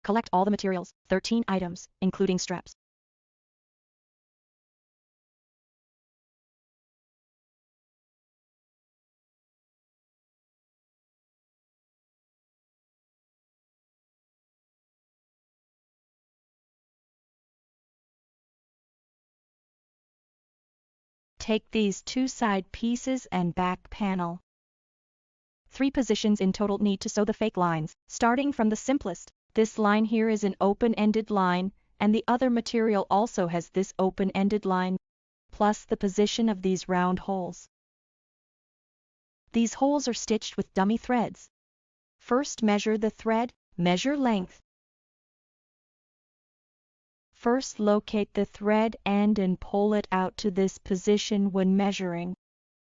Collect all the materials, 13 items, including straps. Take these two side pieces and back panel. 3 positions in total need to sew the fake lines, starting from the simplest. This line here is an open-ended line, and the other material also has this open-ended line, plus the position of these round holes. These holes are stitched with dummy threads. First measure the thread, measure length. First locate the thread end and pull it out to this position when measuring.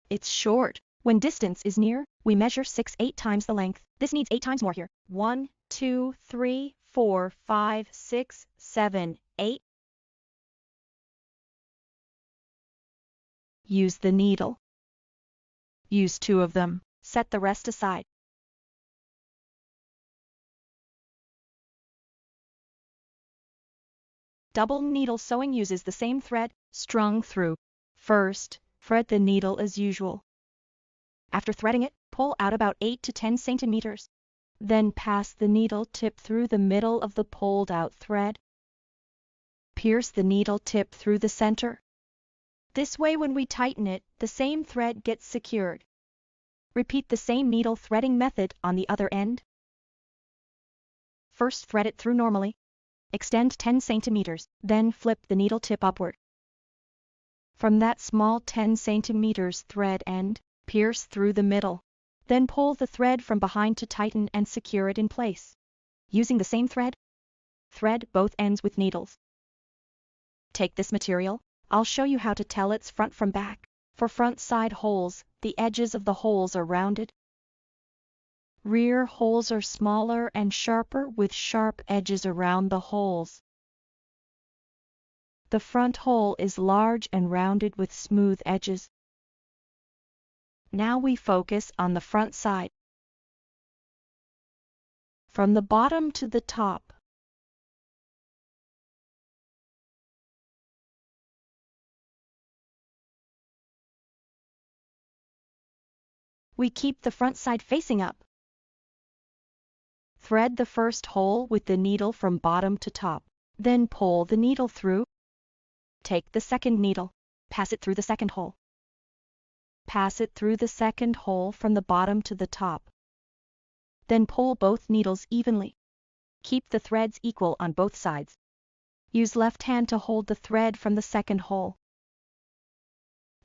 It's short. When distance is near, we measure 6-8 times the length. This needs 8 times more here. 1, 2, 3, 4, 5, 6, 7, 8. Use the needle. Use 2 of them. Set the rest aside. Double needle sewing uses the same thread, strung through. First, thread the needle as usual. After threading it, pull out about 8 to 10 centimeters. Then pass the needle tip through the middle of the pulled out thread. Pierce the needle tip through the center. This way when we tighten it, the same thread gets secured. Repeat the same needle threading method on the other end. First thread it through normally. Extend 10 centimeters, then flip the needle tip upward. From that small 10 centimeters thread end, pierce through the middle. Then pull the thread from behind to tighten and secure it in place. Using the same thread, thread both ends with needles. Take this material. I'll show you how to tell its front from back. For front side holes, the edges of the holes are rounded. Rear holes are smaller and sharper with sharp edges around the holes. The front hole is large and rounded with smooth edges. Now we focus on the front side. From the bottom to the top. We keep the front side facing up. Thread the first hole with the needle from bottom to top, then pull the needle through. Take the second needle, pass it through the second hole. Pass it through the second hole from the bottom to the top. Then pull both needles evenly. Keep the threads equal on both sides. Use left hand to hold the thread from the second hole.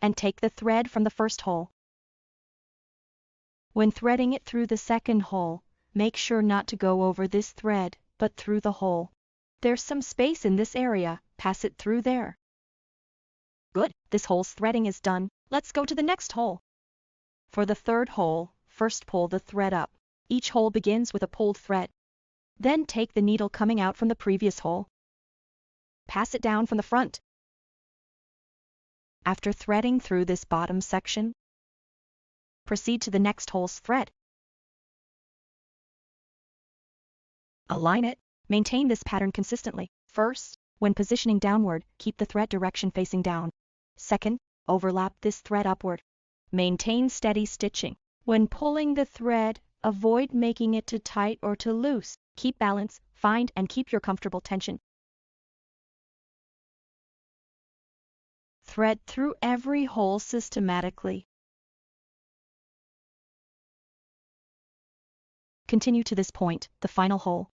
And take the thread from the first hole. When threading it through the second hole, make sure not to go over this thread, but through the hole. There's some space in this area, pass it through there. Good, this hole's threading is done. Let's go to the next hole. For the third hole, first pull the thread up. Each hole begins with a pulled thread. Then take the needle coming out from the previous hole. Pass it down from the front. After threading through this bottom section, proceed to the next hole's thread. Align it. Maintain this pattern consistently. First, when positioning downward, keep the thread direction facing down. Second, overlap this thread upward. Maintain steady stitching. When pulling the thread, avoid making it too tight or too loose. Keep balance, find and keep your comfortable tension. Thread through every hole systematically. Continue to this point, the final hole.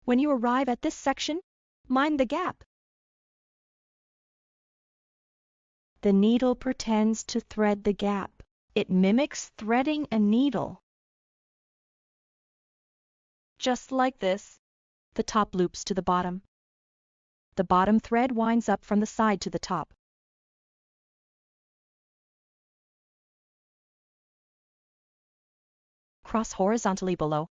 When you arrive at this section, mind the gap. The needle pretends to thread the gap. It mimics threading a needle. just like this. The top loops to the bottom. The bottom thread winds up from the side to the top. Cross horizontally below.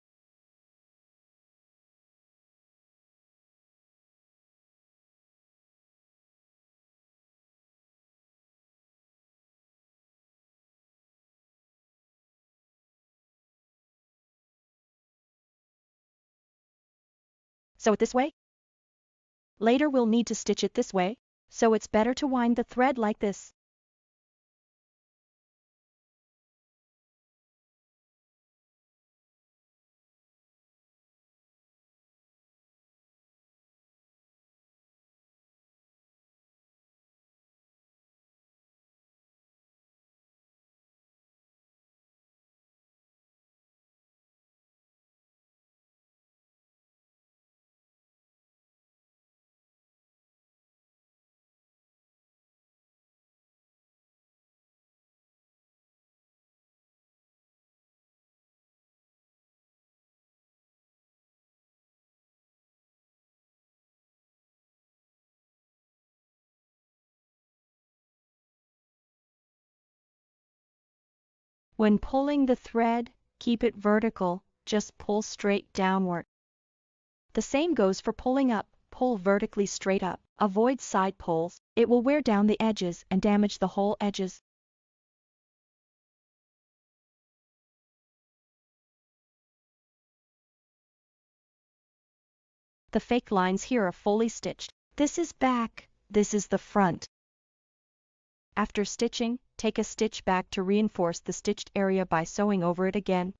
Sew it this way. Later we'll need to stitch it this way, so it's better to wind the thread like this. When pulling the thread, keep it vertical, just pull straight downward. The same goes for pulling up, pull vertically straight up. Avoid side pulls, it will wear down the edges and damage the whole edges. The fake lines here are fully stitched. This is back, this is the front. After stitching, take a stitch back to reinforce the stitched area by sewing over it again.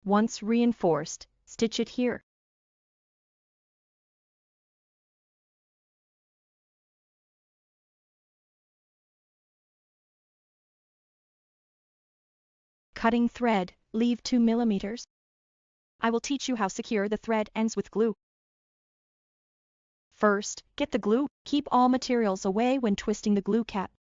Once reinforced, stitch it here. Cutting thread, leave 2 millimeters. I will teach you how secure the thread ends with glue. First, get the glue. Keep all materials away when twisting the glue cap.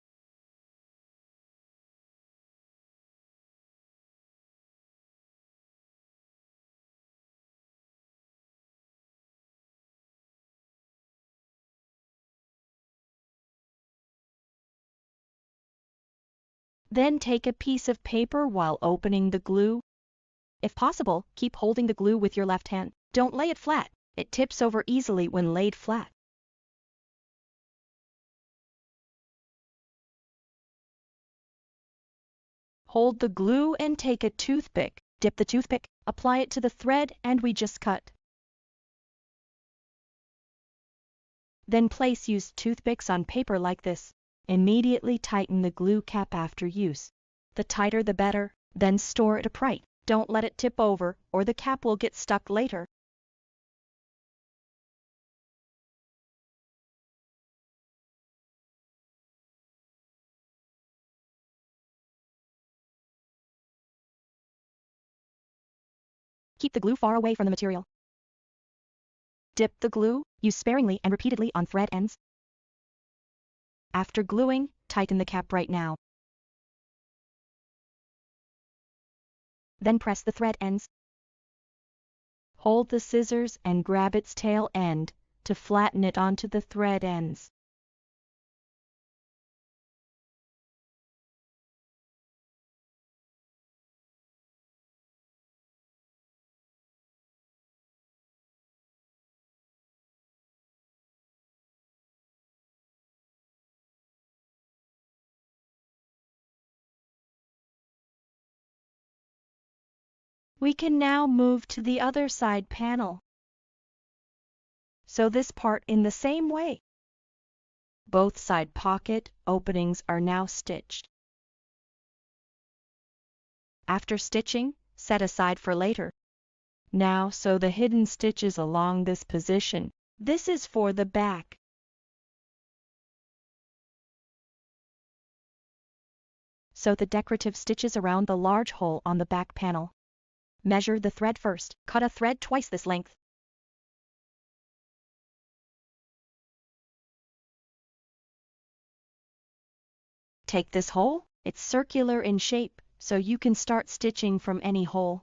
Then take a piece of paper while opening the glue. If possible, keep holding the glue with your left hand. Don't lay it flat. It tips over easily when laid flat. Hold the glue and take a toothpick. Dip the toothpick, apply it to the thread and we just cut. Then place used toothpicks on paper like this. Immediately tighten the glue cap after use. The tighter the better, then store it upright. Don't let it tip over, or the cap will get stuck later. Keep the glue far away from the material. Dip the glue, use sparingly and repeatedly on thread ends. After gluing, tighten the cap right now. Then press the thread ends. Hold the scissors and grab its tail end to flatten it onto the thread ends. We can now move to the other side panel. Sew this part in the same way. Both side pocket openings are now stitched. After stitching, set aside for later. Now sew the hidden stitches along this position. This is for the back. Sew the decorative stitches around the large hole on the back panel. Measure the thread first. Cut a thread twice this length. Take this hole, it's circular in shape, so you can start stitching from any hole.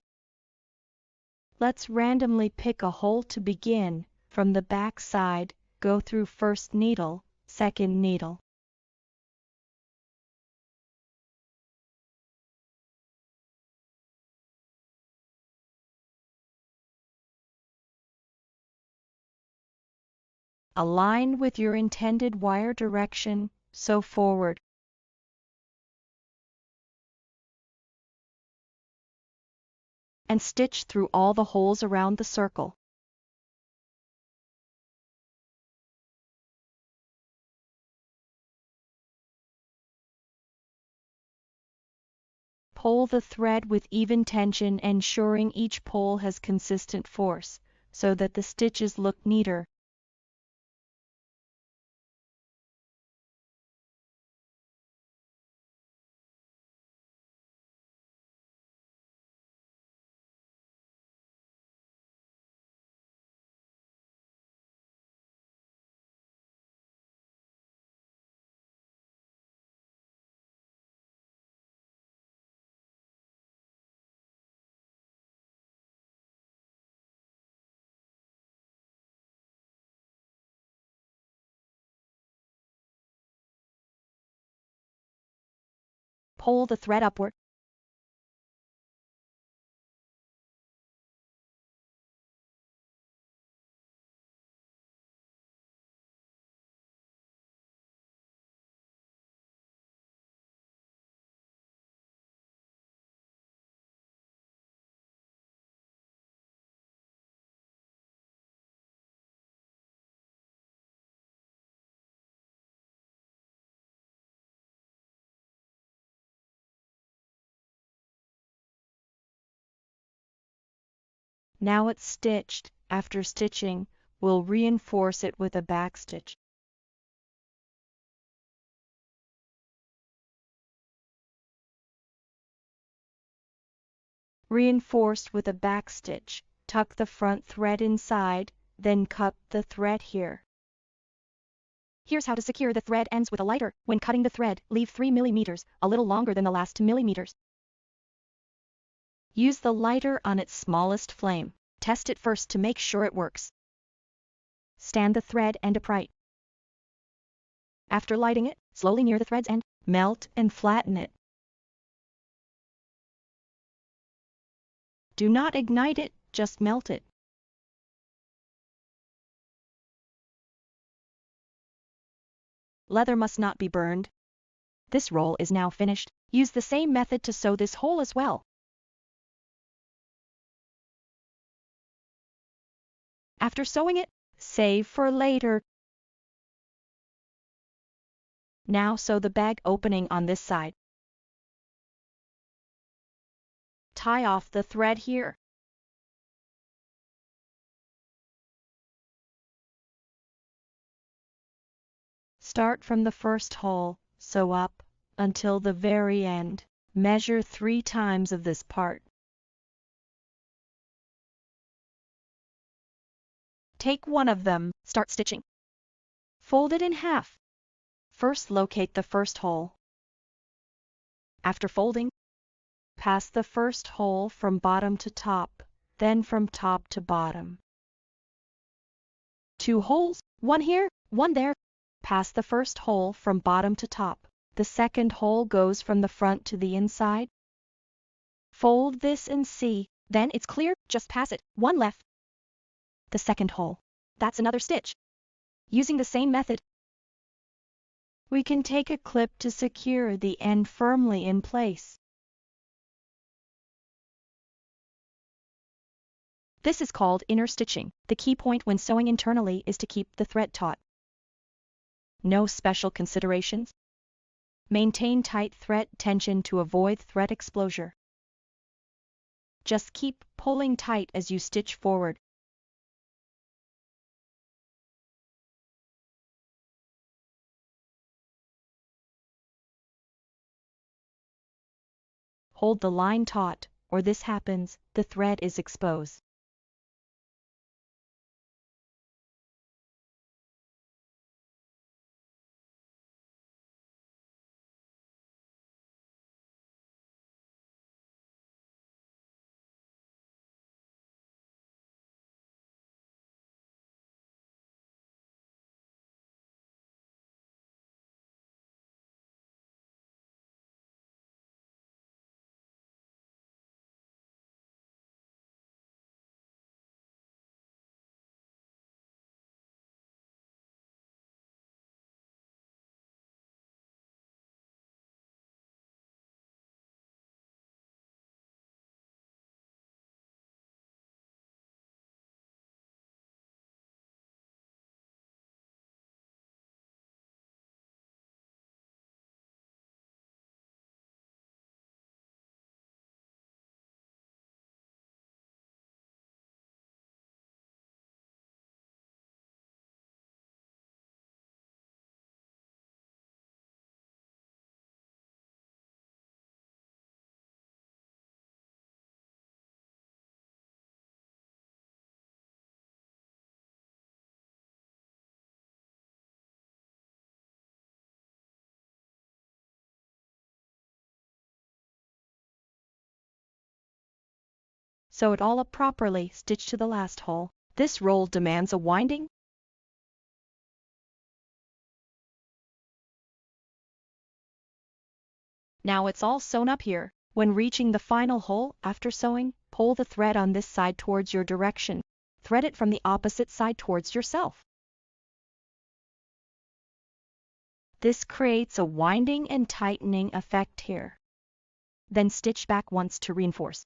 Let's randomly pick a hole to begin. From the back side, go through first needle, second needle. Align with your intended wire direction, sew forward. And stitch through all the holes around the circle. Pull the thread with even tension, ensuring each pull has consistent force, so that the stitches look neater. Pull the thread upward. Now it's stitched. After stitching, we'll reinforce it with a backstitch. Reinforced with a backstitch, tuck the front thread inside, then cut the thread here. Here's how to secure the thread ends with a lighter. When cutting the thread, leave 3 millimeters, a little longer than the last 2 millimeters. Use the lighter on its smallest flame. Test it first to make sure it works. Stand the thread end upright. After lighting it, slowly near the thread's end, melt and flatten it. Do not ignite it, just melt it. Leather must not be burned. This roll is now finished. Use the same method to sew this hole as well. After sewing it, save for later. Now sew the bag opening on this side. Tie off the thread here. Start from the first hole, sew up until the very end. Measure 3 times of this part. Take one of them, start stitching. Fold it in half. First locate the first hole. After folding, pass the first hole from bottom to top, then from top to bottom. 2 holes, one here, one there. Pass the first hole from bottom to top. The second hole goes from the front to the inside. Fold this and see, then it's clear, just pass it, one left. The second hole. That's another stitch. Using the same method, we can take a clip to secure the end firmly in place. This is called inner stitching. The key point when sewing internally is to keep the thread taut. No special considerations. Maintain tight thread tension to avoid thread explosion. Just keep pulling tight as you stitch forward. Hold the line taut, or this happens, the thread is exposed. Sew it all up properly, stitch to the last hole. This roll demands a winding. Now it's all sewn up here. When reaching the final hole after sewing, pull the thread on this side towards your direction. Thread it from the opposite side towards yourself. This creates a winding and tightening effect here. Then stitch back once to reinforce.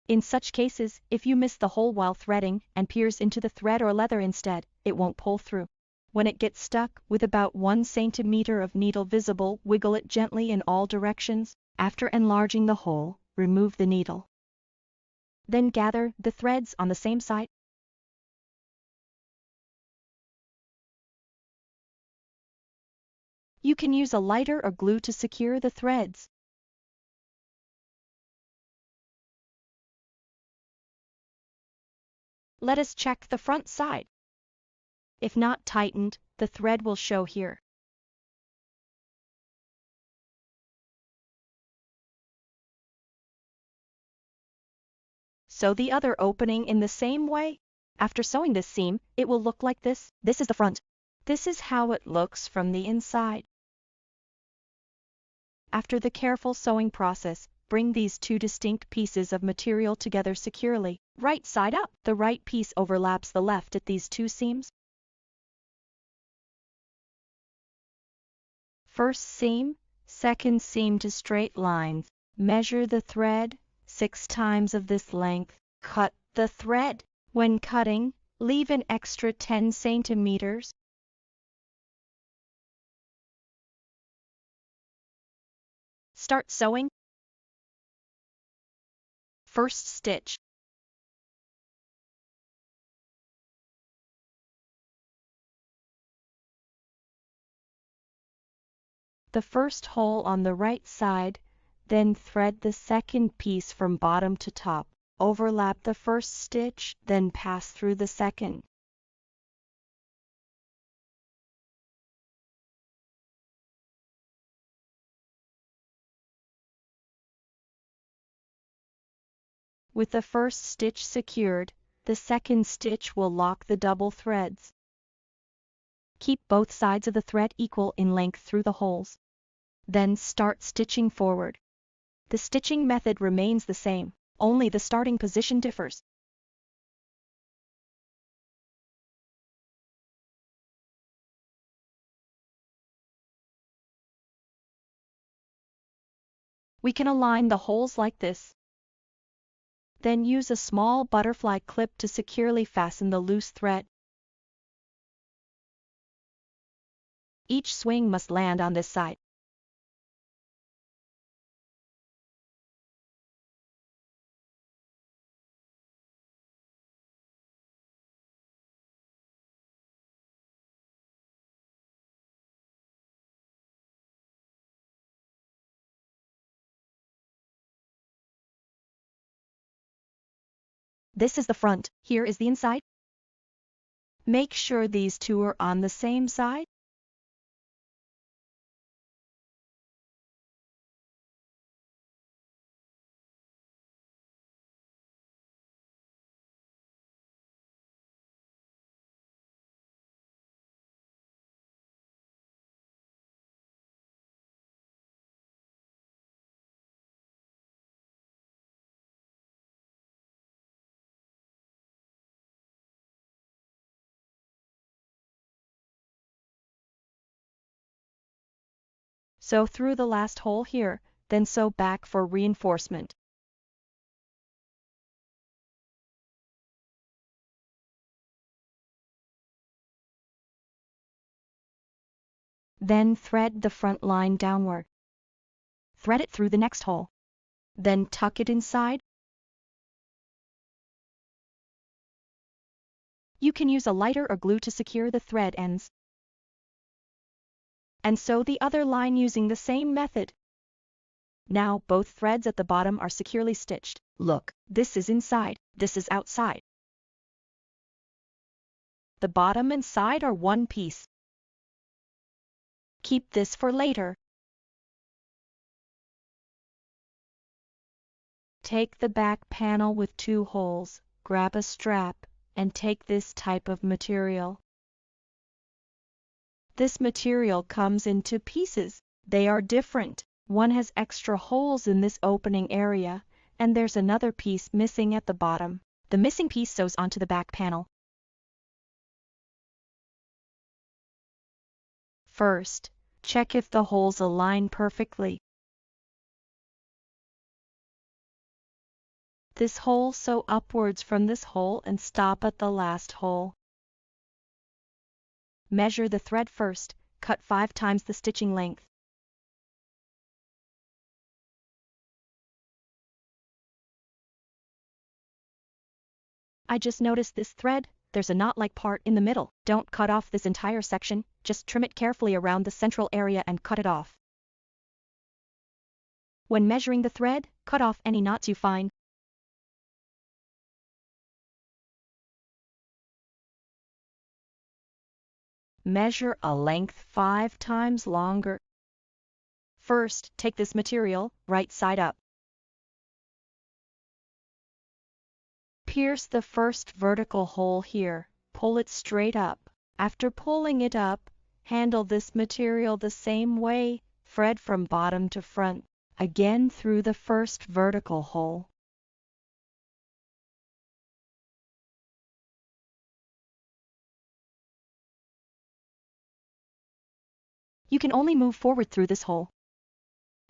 In such cases, if you miss the hole while threading and pierce into the thread or leather instead, it won't pull through. When it gets stuck, with about 1 centimeter of needle visible, wiggle it gently in all directions. After enlarging the hole, remove the needle. Then gather the threads on the same side. You can use a lighter or glue to secure the threads. Let us check the front side. If not tightened, the thread will show here. Sew the other opening in the same way. After sewing this seam, it will look like this. This is the front. This is how it looks from the inside. After the careful sewing process, bring these two distinct pieces of material together securely. Right side up. The right piece overlaps the left at these two seams. First seam, second seam to straight lines. Measure the thread 6 times of this length. Cut the thread. When cutting, leave an extra 10 centimeters. Start sewing. First stitch. The first hole on the right side, then thread the second piece from bottom to top. Overlap the first stitch, then pass through the second. With the first stitch secured, the second stitch will lock the double threads. Keep both sides of the thread equal in length through the holes. Then start stitching forward. The stitching method remains the same, only the starting position differs. We can align the holes like this. Then use a small butterfly clip to securely fasten the loose thread. Each swing must land on this side. This is the front, here is the inside. Make sure these two are on the same side. Sew through the last hole here, then sew back for reinforcement. Then thread the front line downward. Thread it through the next hole. Then tuck it inside. You can use a lighter or glue to secure the thread ends. And sew the other line using the same method. Now both threads at the bottom are securely stitched. Look, this is inside, this is outside. The bottom and side are one piece. Keep this for later. Take the back panel with 2 holes, grab a strap, and take this type of material. This material comes in 2 pieces. They are different. One has extra holes in this opening area, and there's another piece missing at the bottom. The missing piece sews onto the back panel. First, check if the holes align perfectly. This hole sew upwards from this hole and stop at the last hole. Measure the thread first, cut 5 times the stitching length. I just noticed this thread, there's a knot-like part in the middle. Don't cut off this entire section, just trim it carefully around the central area and cut it off. When measuring the thread, cut off any knots you find. Measure a length 5 times longer. First, take this material, right side up. Pierce the first vertical hole here, pull it straight up. After pulling it up, handle this material the same way, thread from bottom to front, again through the first vertical hole. You can only move forward through this hole.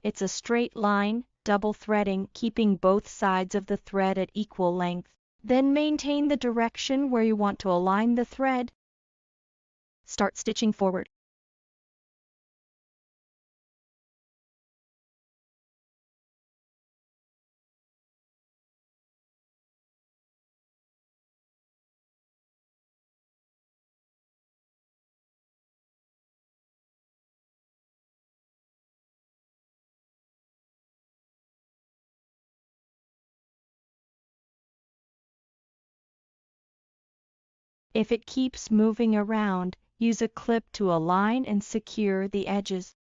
It's a straight line, double threading, keeping both sides of the thread at equal length. Then maintain the direction where you want to align the thread. Start stitching forward. If it keeps moving around, use a clip to align and secure the edges.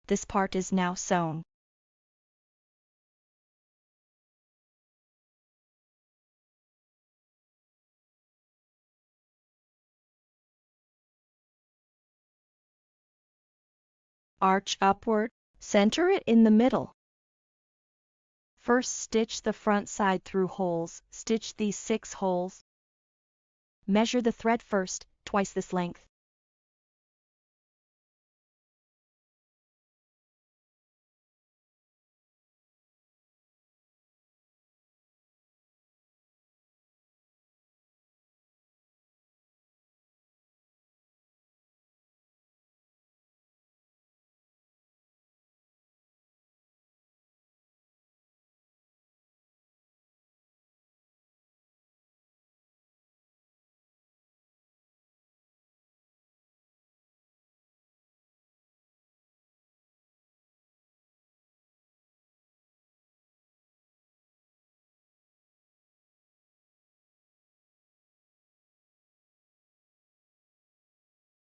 This part is now sewn. Arch upward, center it in the middle. First stitch the front side through holes, stitch these 6 holes. Measure the thread first, twice this length.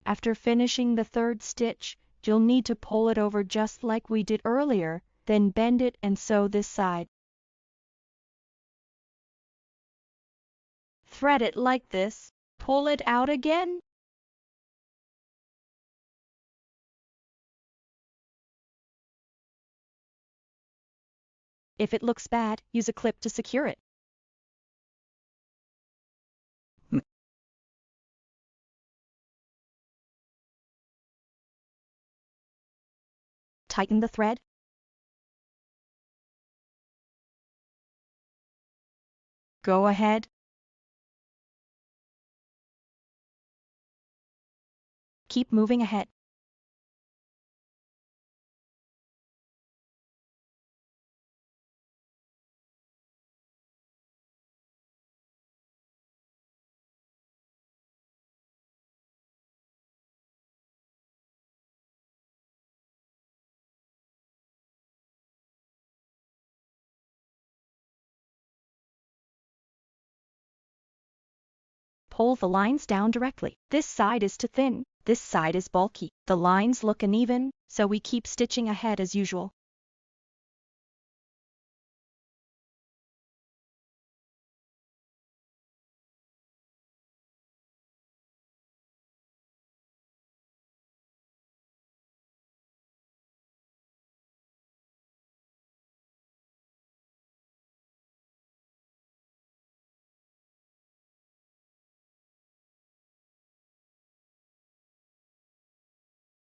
After finishing the third stitch, you'll need to pull it over just like we did earlier, then bend it and sew this side. Thread it like this, pull it out again. If it looks bad, use a clip to secure it. Tighten the thread. Go ahead. Keep moving ahead. Pull the lines down directly. This side is too thin, this side is bulky. The lines look uneven, so we keep stitching ahead as usual.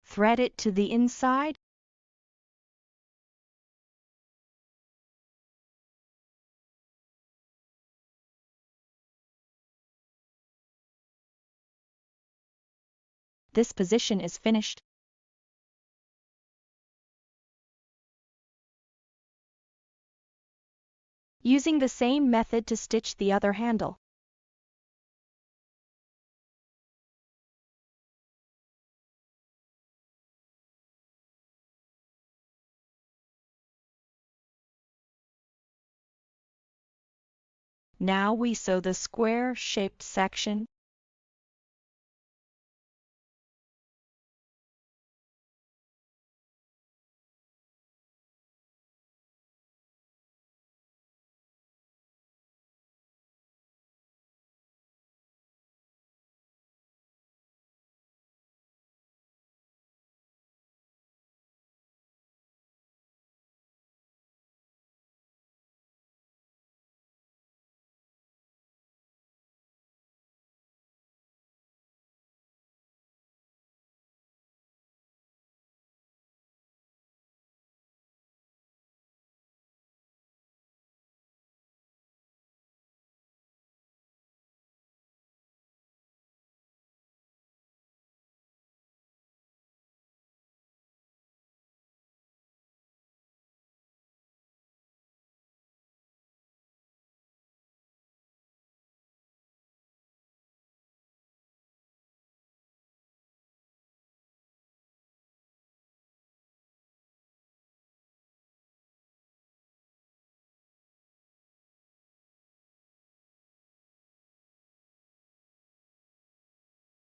Thread it to the inside. This position is finished. Using the same method to stitch the other handle. Now we sew the square-shaped section.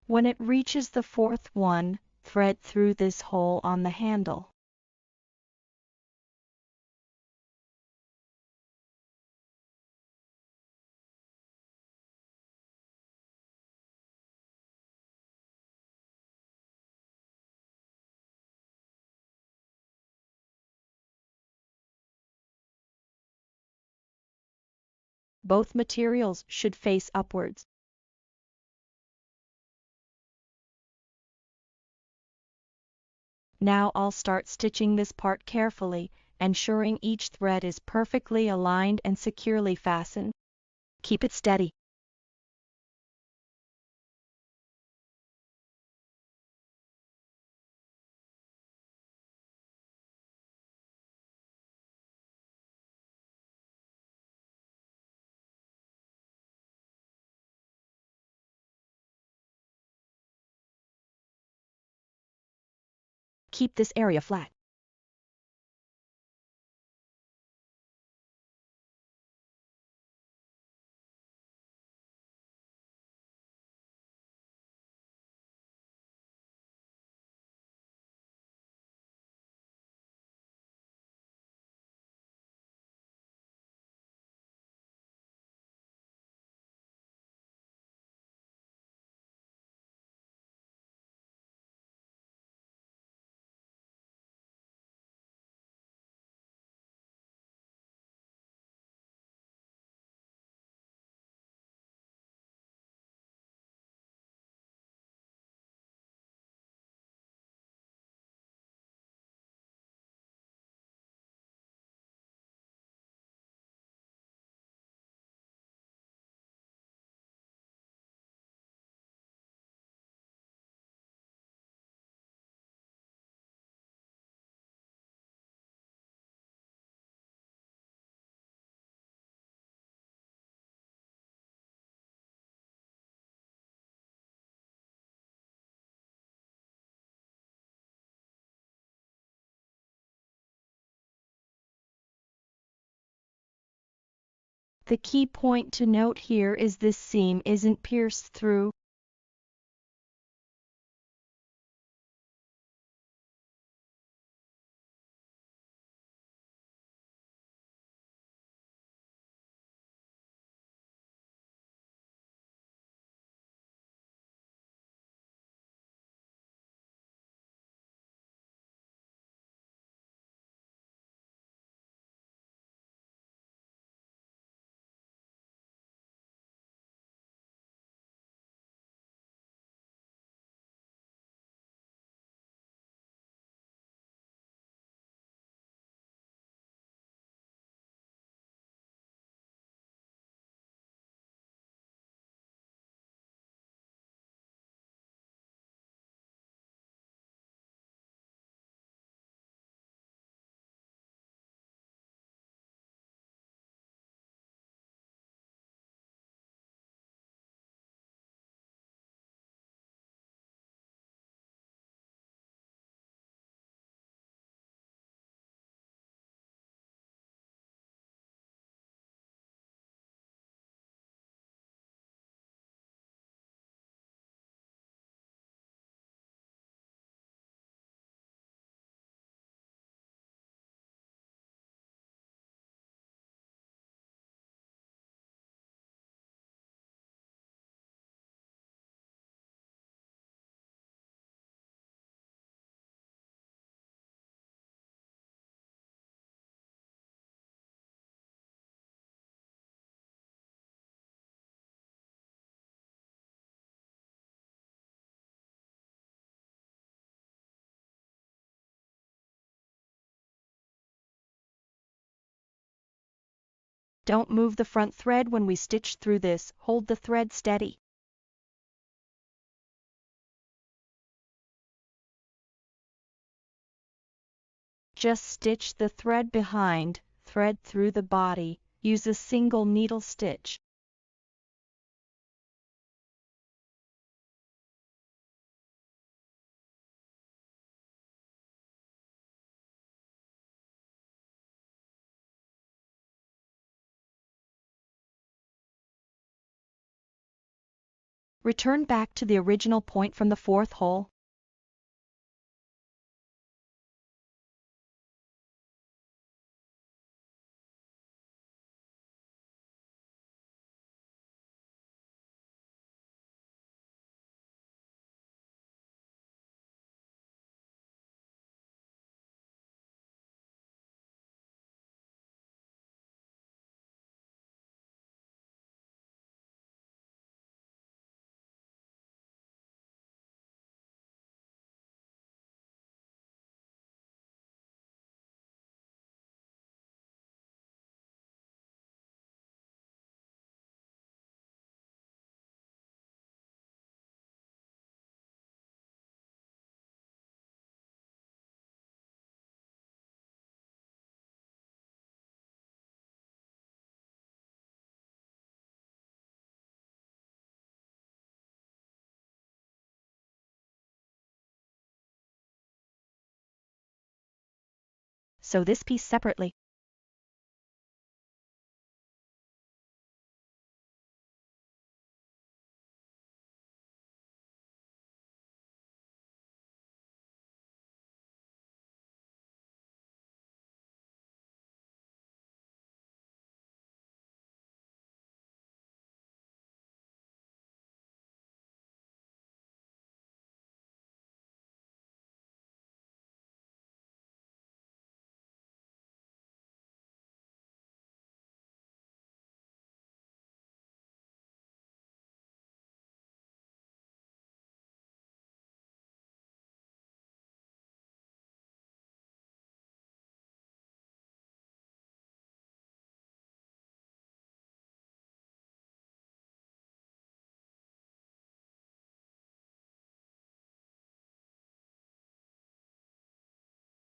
When it reaches the fourth one, thread through this hole on the handle. Both materials should face upwards. Now I'll start stitching this part carefully, ensuring each thread is perfectly aligned and securely fastened. Keep it steady. Keep this area flat. The key point to note here is this seam isn't pierced through. Don't move the front thread when we stitch through this. Hold the thread steady. Just stitch the thread behind, thread through the body. Use a single needle stitch. Return back to the original point from the fourth hole. Sew this piece separately.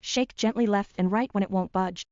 Shake gently left and right when it won't budge.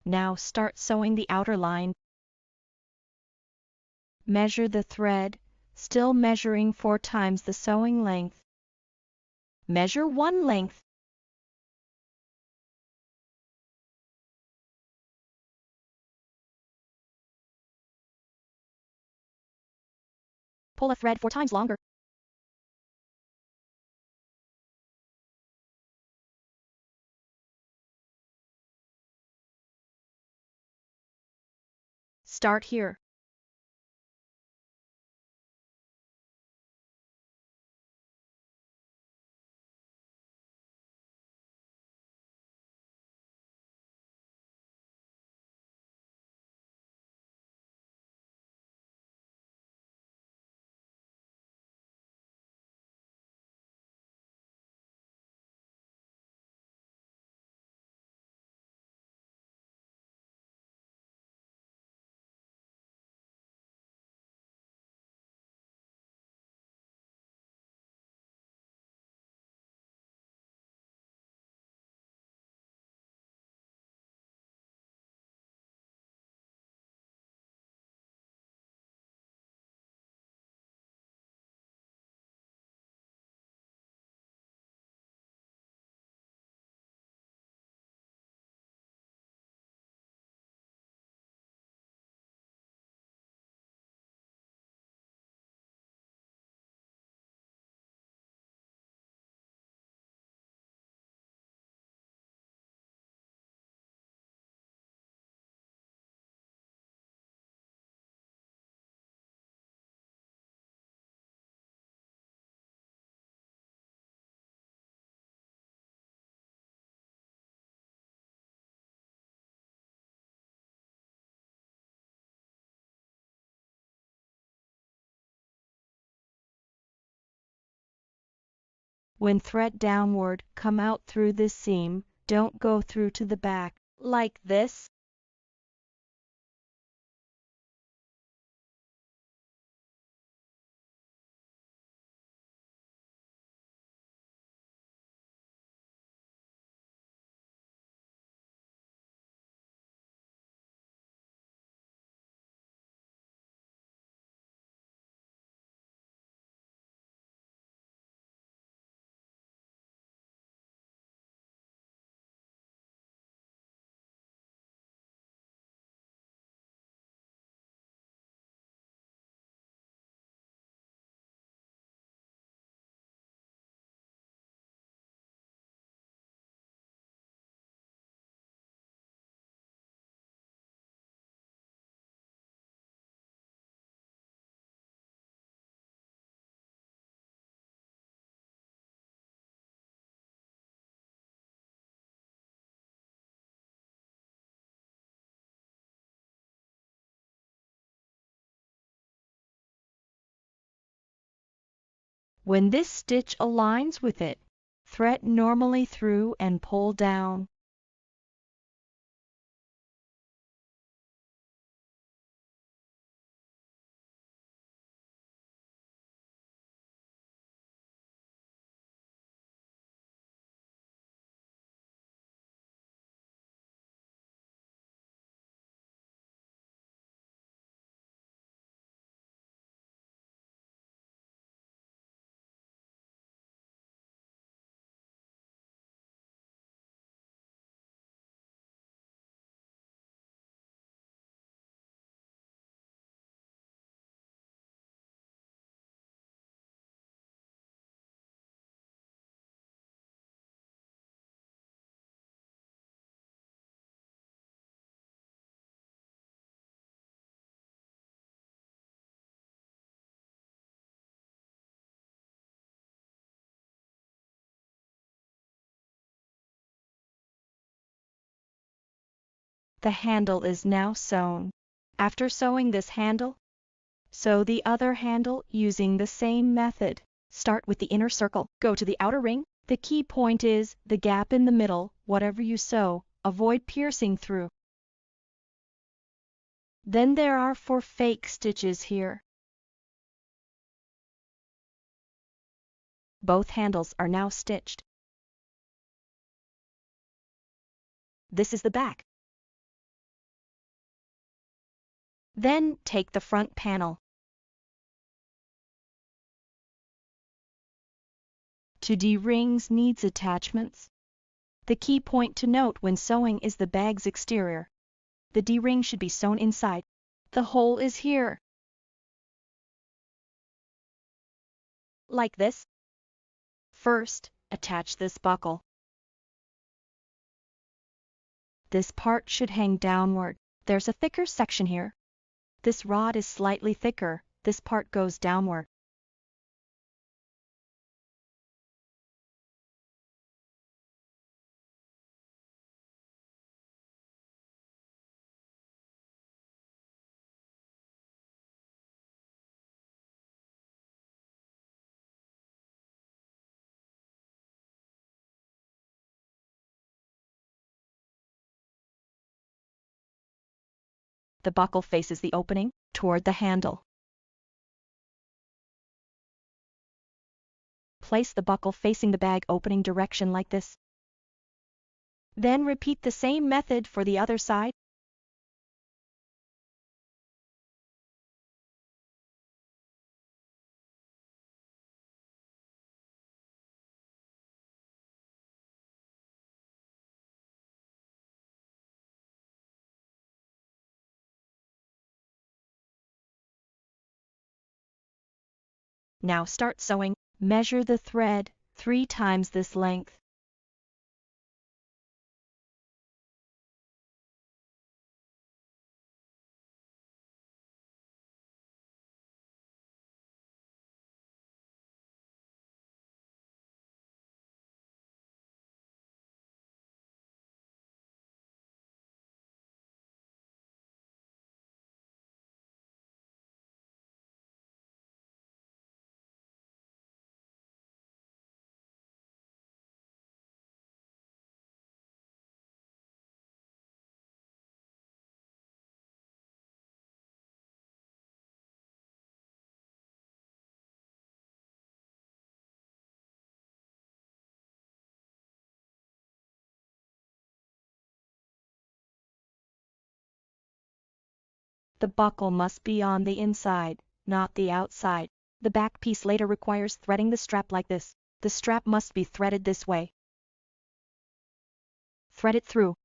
Now start sewing the outer line. Measure the thread, still measuring 4 times the sewing length. Measure 1 length. Pull a thread 4 times longer. Start here. When thread downward, come out through this seam, don't go through to the back, like this. When this stitch aligns with it, thread normally through and pull down. The handle is now sewn. After sewing this handle, sew the other handle using the same method. Start with the inner circle. Go to the outer ring. The key point is the gap in the middle. Whatever you sew, avoid piercing through. Then there are 4 fake stitches here. Both handles are now stitched. This is the back. Then take the front panel. To D-rings needs attachments. The key point to note when sewing is the bag's exterior. The D-ring should be sewn inside. The hole is here. Like this. First, attach this buckle. This part should hang downward. There's a thicker section here. This rod is slightly thicker. This part goes downward. The buckle faces the opening, toward the handle. Place the buckle facing the bag opening direction like this. Then repeat the same method for the other side. Now start sewing. Measure the thread 3 times this length. The buckle must be on the inside, not the outside. The back piece later requires threading the strap like this. The strap must be threaded this way. Thread it through.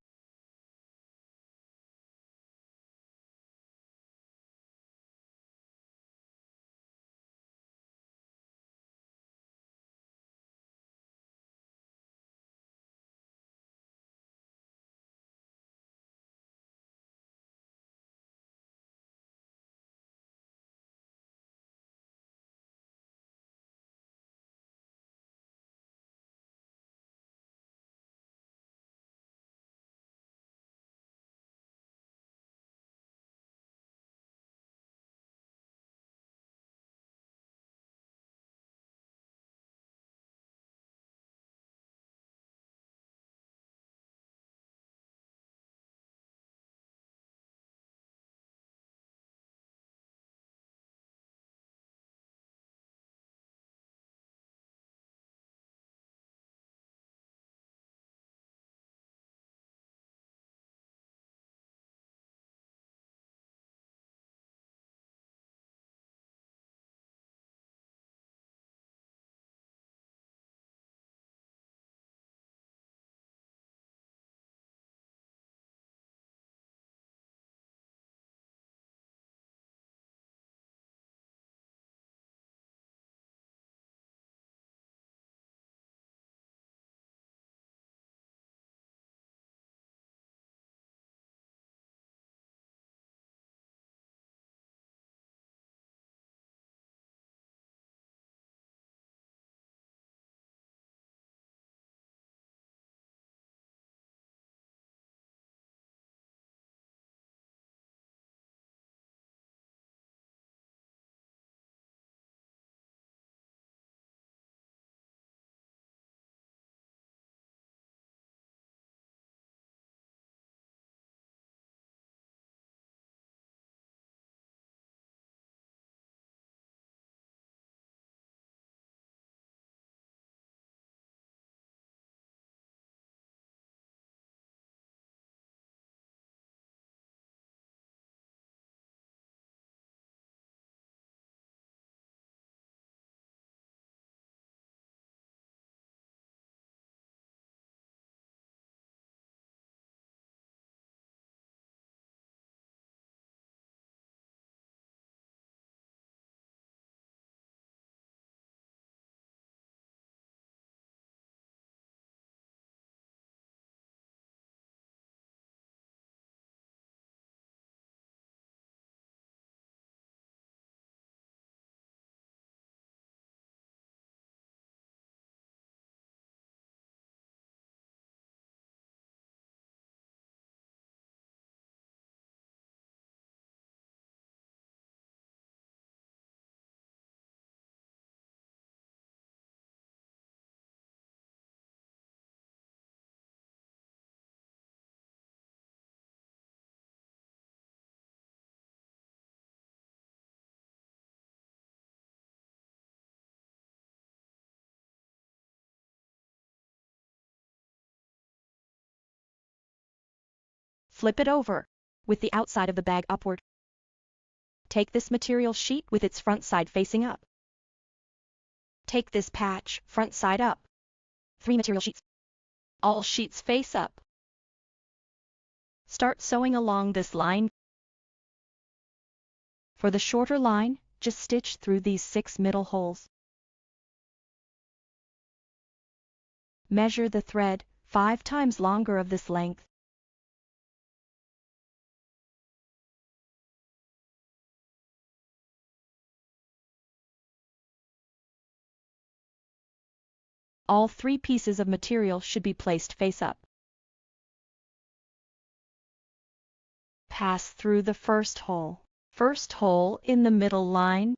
Flip it over, with the outside of the bag upward. Take this material sheet with its front side facing up. Take this patch, front side up. 3 material sheets. All sheets face up. Start sewing along this line. For the shorter line, just stitch through these 6 middle holes. Measure the thread 5 times longer of this length. All 3 pieces of material should be placed face up. Pass through the first hole in the middle line.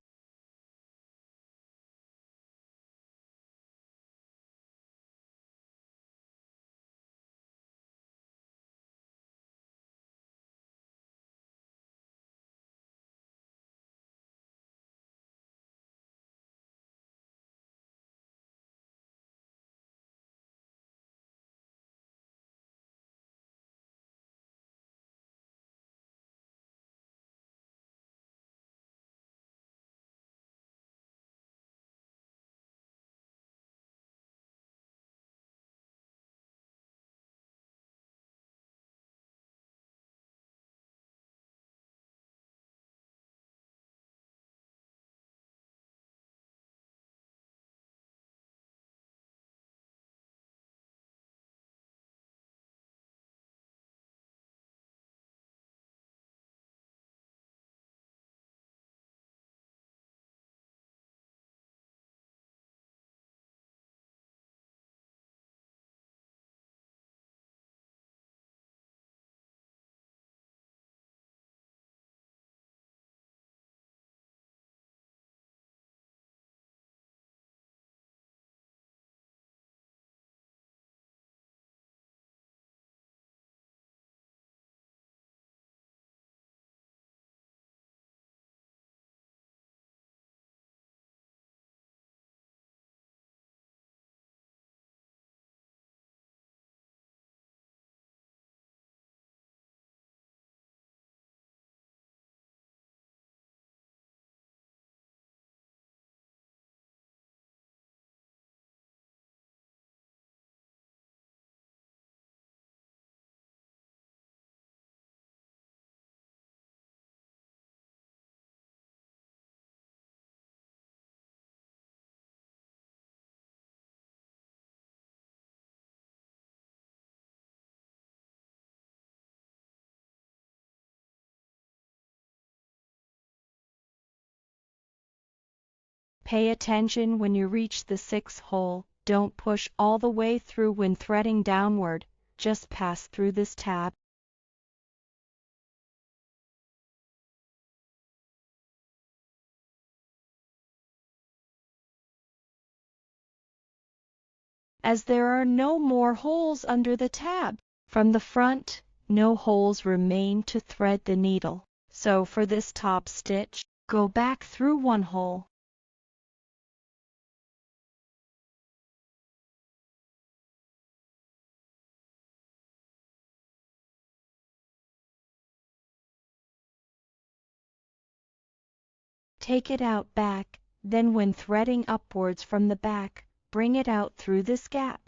Pay attention when you reach the 6th hole. Don't push all the way through when threading downward, just pass through this tab. As there are no more holes under the tab, from the front, no holes remain to thread the needle. So for this top stitch, go back through 1 hole. Take it out back, then when threading upwards from the back, bring it out through this gap.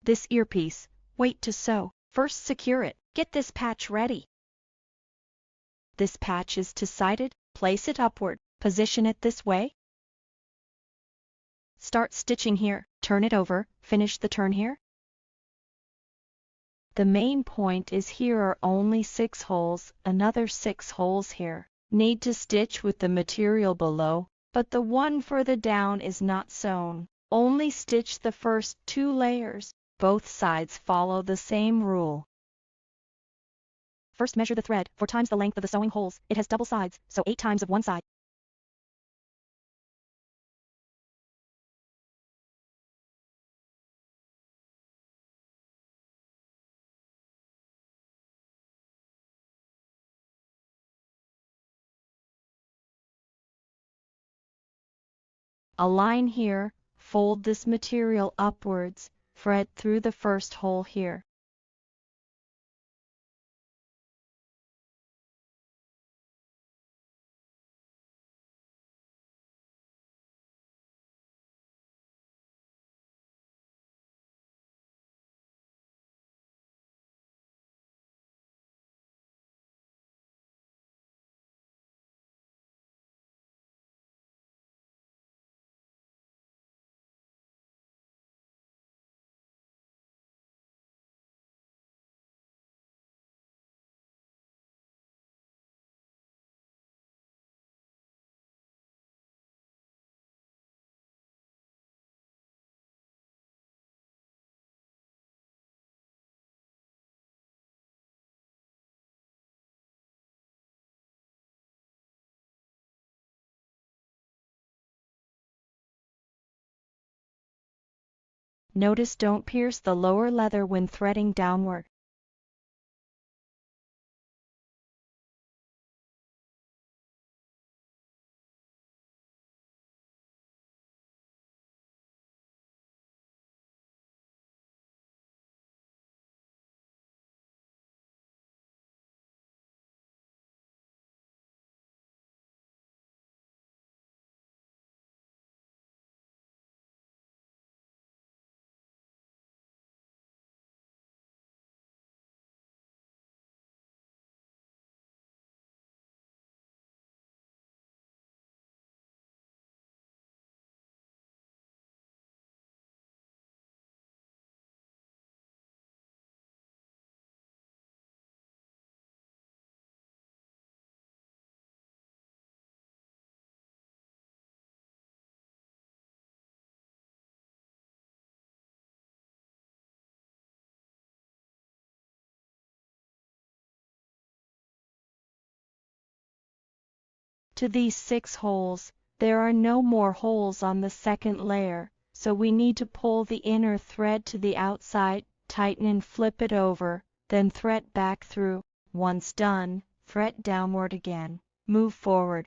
This earpiece, wait to sew. First secure it. Get this patch ready. This patch is two-sided. Place it upward. Position it this way. Start stitching here. Turn it over. Finish the turn here. The main point is here are only 6 holes, another 6 holes here. Need to stitch with the material below, but the one further down is not sewn. Only stitch the first 2 layers. Both sides follow the same rule. First measure the thread 4 times the length of the sewing holes. It has double sides, so 8 times of one side. A line here, fold this material upwards, thread through the first hole here. Notice don't pierce the lower leather when threading downward. To these 6 holes, there are no more holes on the second layer, so we need to pull the inner thread to the outside, tighten and flip it over, then thread back through. Once done, thread downward again. Move forward.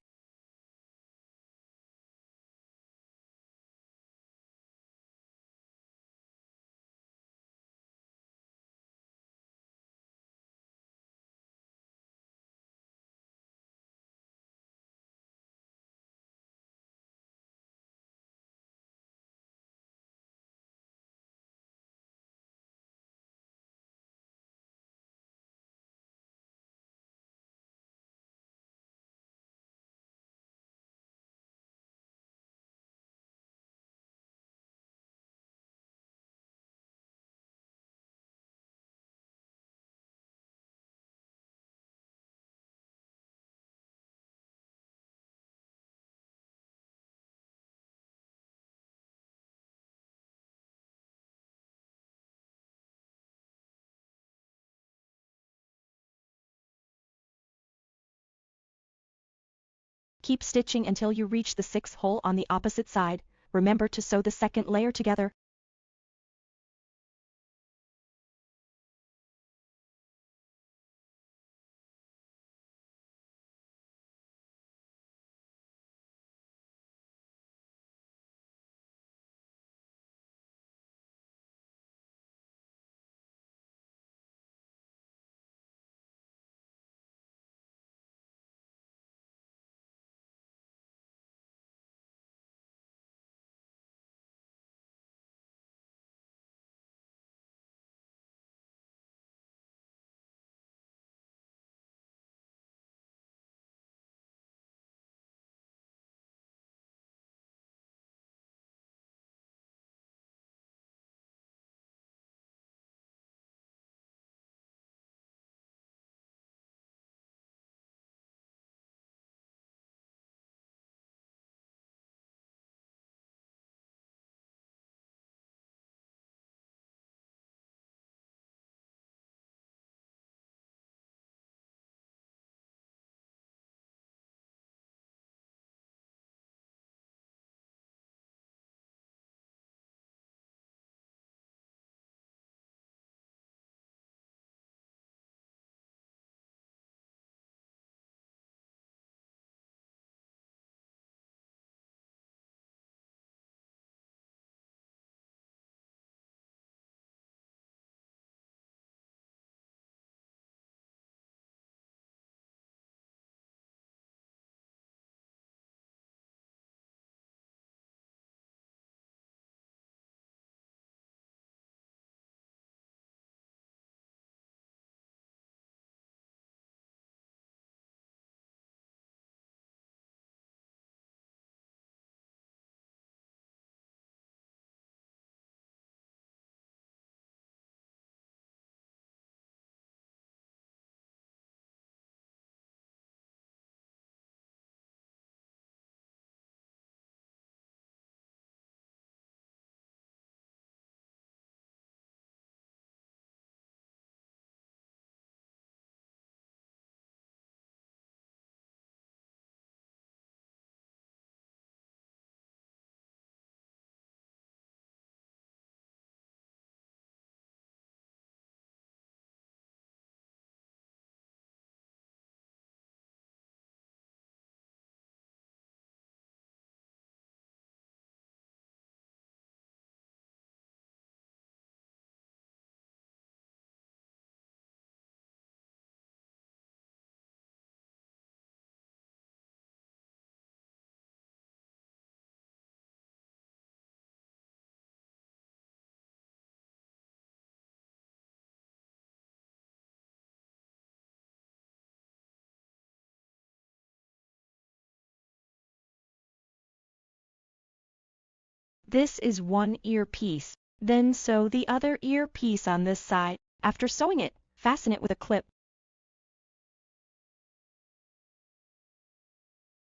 Keep stitching until you reach the 6th hole on the opposite side. Remember to sew the second layer together. This is one earpiece. Then sew the other earpiece on this side. After sewing it, fasten it with a clip.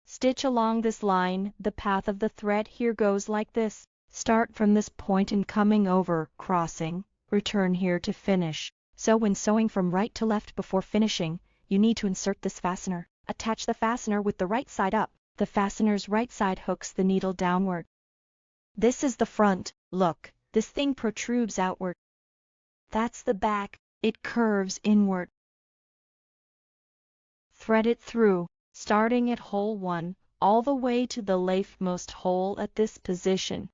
Stitch along this line. The path of the thread here goes like this. Start from this point and coming over, crossing, return here to finish. So when sewing from right to left before finishing, you need to insert this fastener. Attach the fastener with the right side up. The fastener's right side hooks the needle downward. This is the front. Look, this thing protrudes outward. That's the back. It curves inward. Thread it through, starting at hole 1, all the way to the leftmost hole at this position.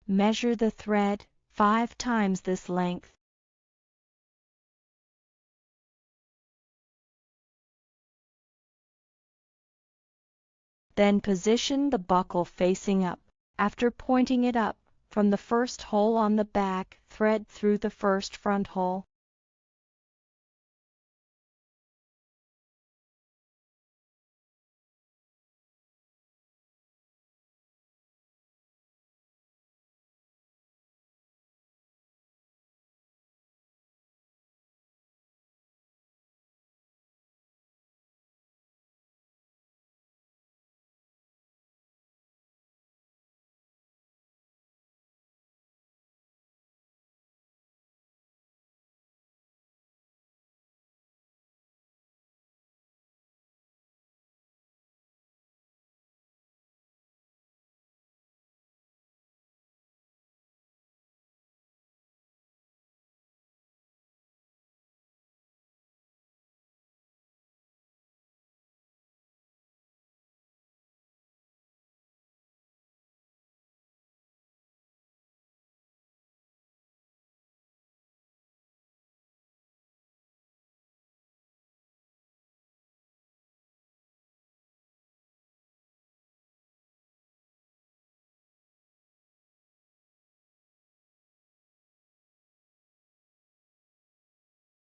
Measure the thread 5 times this length. Then position the buckle facing up. After pointing it up, from the first hole on the back, thread through the first front hole.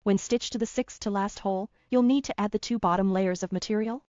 When stitched to the 6th to last hole, you'll need to add the 2 bottom layers of material.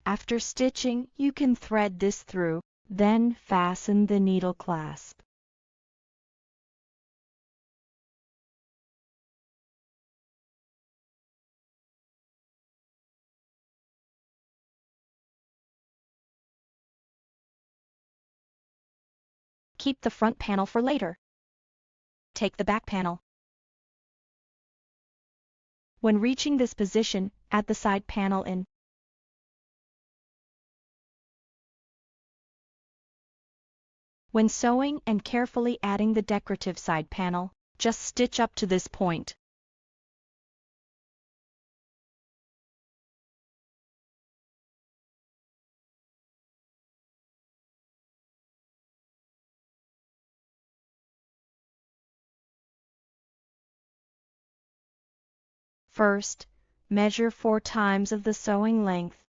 After stitching, you can thread this through, then fasten the needle clasp. Keep the front panel for later. Take the back panel. When reaching this position, add the side panel in. When sewing and carefully adding the decorative side panel, just stitch up to this point. First, measure 4 times of the sewing length.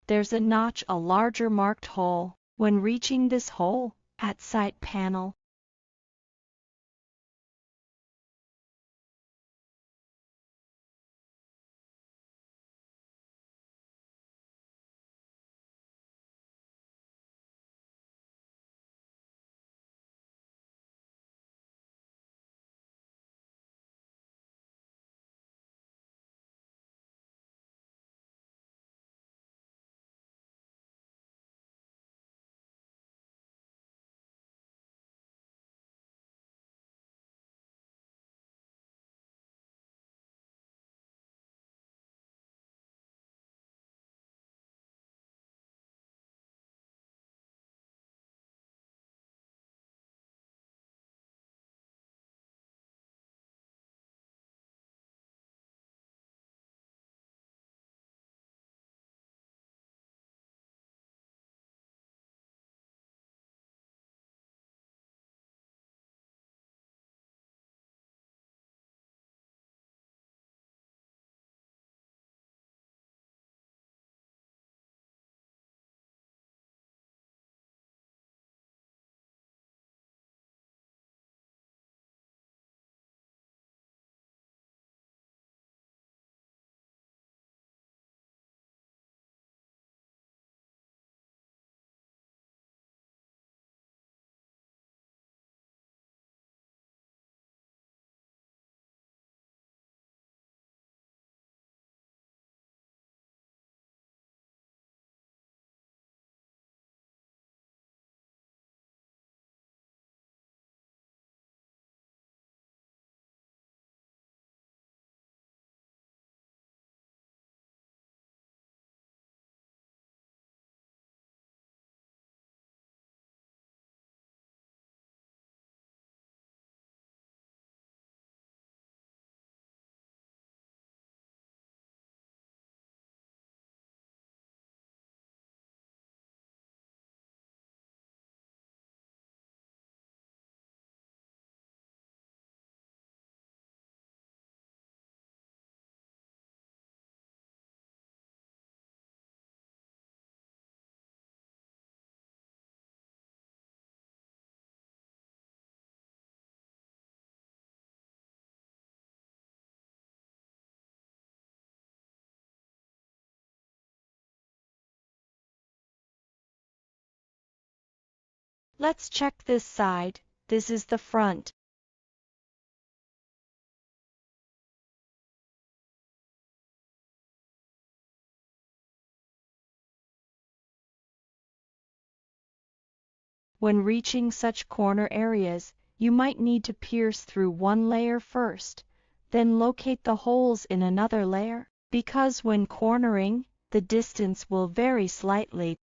There's a notch, a larger marked hole. When reaching this hole, add side panel. Let's check this side. This is the front. When reaching such corner areas, you might need to pierce through one layer first, then locate the holes in another layer, because when cornering, the distance will vary slightly.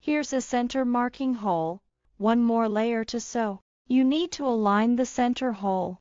Here's a center marking hole, one more layer to sew. You need to align the center hole.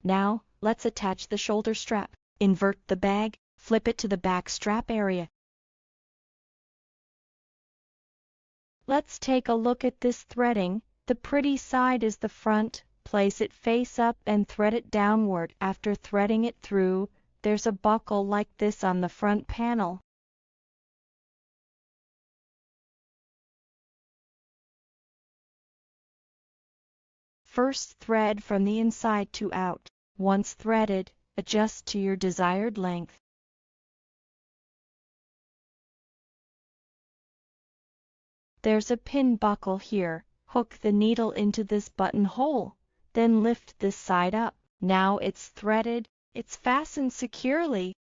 Now, let's attach the shoulder strap. Invert the bag, flip it to the back strap area. Let's take a look at this threading. The pretty side is the front. Place it face up and thread it downward. After threading it through, there's a buckle like this on the front panel. First thread from the inside to out. Once threaded, adjust to your desired length. There's a pin buckle here. Hook the needle into this buttonhole, then lift this side up. Now it's threaded, it's fastened securely.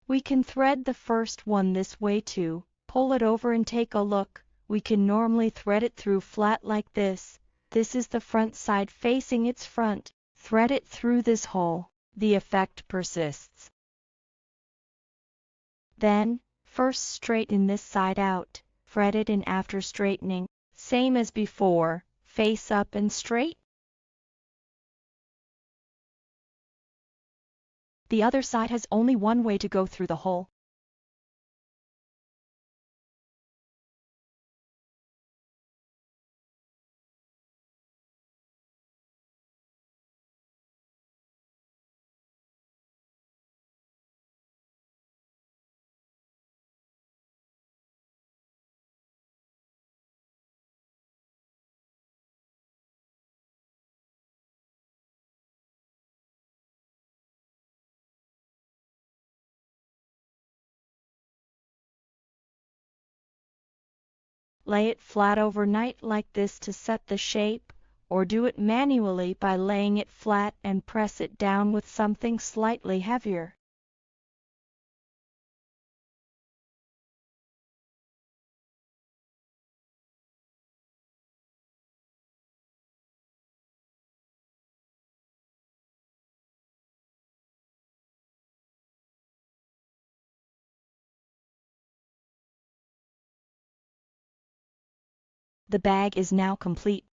We can thread the first one this way too. Pull it over and take a look. We can normally thread it through flat like this. This is the front side facing its front. Thread it through this hole. The effect persists. Then, first straighten this side out. Thread it in after straightening. Same as before, face up and straight. The other side has only one way to go through the hole. Lay it flat overnight like this to set the shape, or do it manually by laying it flat and press it down with something slightly heavier. The bag is now complete.